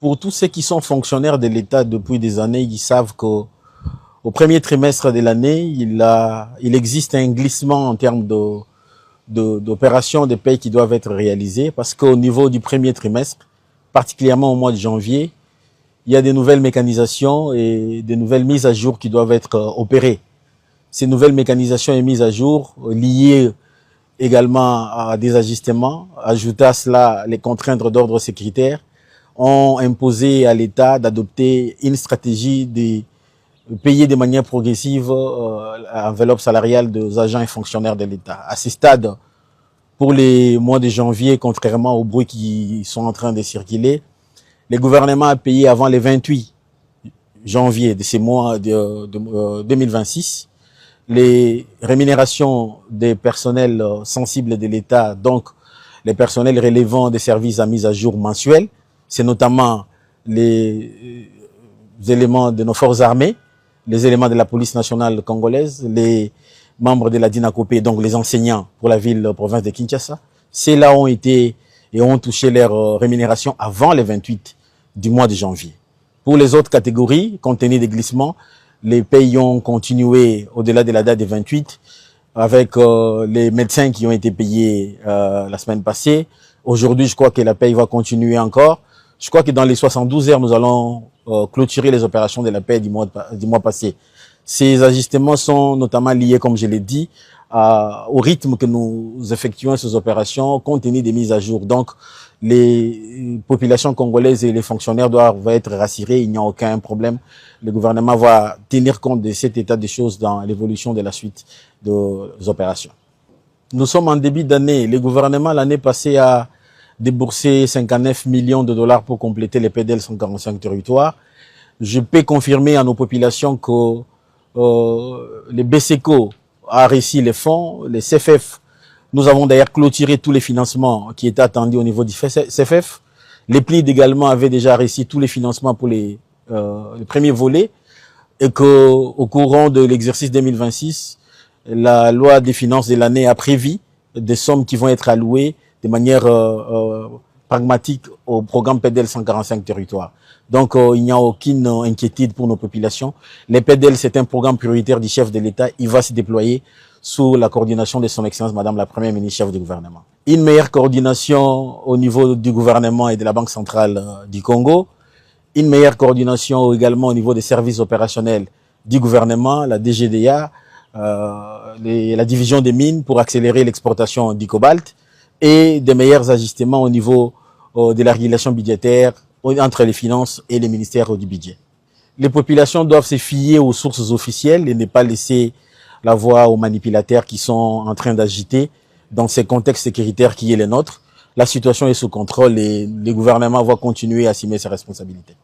pour tous ceux qui sont fonctionnaires de l'État depuis des années, ils savent qu'au premier trimestre de l'année, il existe un glissement en termes d'opérations de paie qui doivent être réalisées, parce qu'au niveau du premier trimestre, particulièrement au mois de janvier, il y a des nouvelles mécanisations et des nouvelles mises à jour qui doivent être opérées. Ces nouvelles mécanisations et mises à jour liées également à des ajustements, ajouter à cela les contraintes d'ordre sécuritaire, ont imposé à l'État d'adopter une stratégie de payer de manière progressive l'enveloppe salariale des agents et fonctionnaires de l'État. À ce stade, pour les mois de janvier, contrairement aux bruits qui sont en train de circuler, le gouvernement a payé avant le 28 janvier de ces mois de 2026 les rémunérations des personnels sensibles de l'État, donc les personnels relevant des services à mise à jour mensuels. C'est notamment les éléments de nos forces armées, les éléments de la police nationale congolaise, les membres de la DINACOPé, donc les enseignants pour la province de Kinshasa. Ceux-là ont été et ont touché leur rémunération avant le 28 du mois de janvier. Pour les autres catégories, compte tenu des glissements, les pays ont continué au-delà de la date du 28 avec les médecins qui ont été payés la semaine passée. Aujourd'hui, je crois que la paye va continuer encore. Je crois que dans les 72 heures, nous allons clôturer les opérations de la paie du mois passé. Ces ajustements sont notamment liés, comme je l'ai dit, au rythme que nous effectuons ces opérations compte tenu des mises à jour. Donc, les populations congolaises et les fonctionnaires doivent être rassurés, il n'y a aucun problème. Le gouvernement va tenir compte de cet état des choses dans l'évolution de la suite des opérations. Nous sommes en début d'année. Le gouvernement, l'année passée, a déboursé 59 millions de dollars pour compléter les PDL 145 territoires. Je peux confirmer à nos populations que le BCECO a réussi les fonds, les CFF. Nous avons d'ailleurs clôturé tous les financements qui étaient attendus au niveau du CFF. Les PLID également avaient déjà réussi tous les financements pour les premiers volets et qu'au courant de l'exercice 2026, la loi des finances de l'année a prévu des sommes qui vont être allouées de manière pragmatique au programme PDL 145 territoires. Donc, il n'y a aucune inquiétude pour nos populations. Les PDL, c'est un programme prioritaire du chef de l'État. Il va se déployer sous la coordination de son Excellence, Madame la Première ministre, chef du gouvernement. Une meilleure coordination au niveau du gouvernement et de la Banque centrale du Congo. Une meilleure coordination également au niveau des services opérationnels du gouvernement, la DGDA, la division des mines pour accélérer l'exportation du cobalt et des meilleurs ajustements au niveau de la régulation budgétaire entre les finances et les ministères du budget. Les populations doivent se fier aux sources officielles et ne pas laisser la voie aux manipulateurs qui sont en train d'agiter dans ces contextes sécuritaires qui est le nôtre. La situation est sous contrôle et le gouvernement va continuer à assumer ses responsabilités.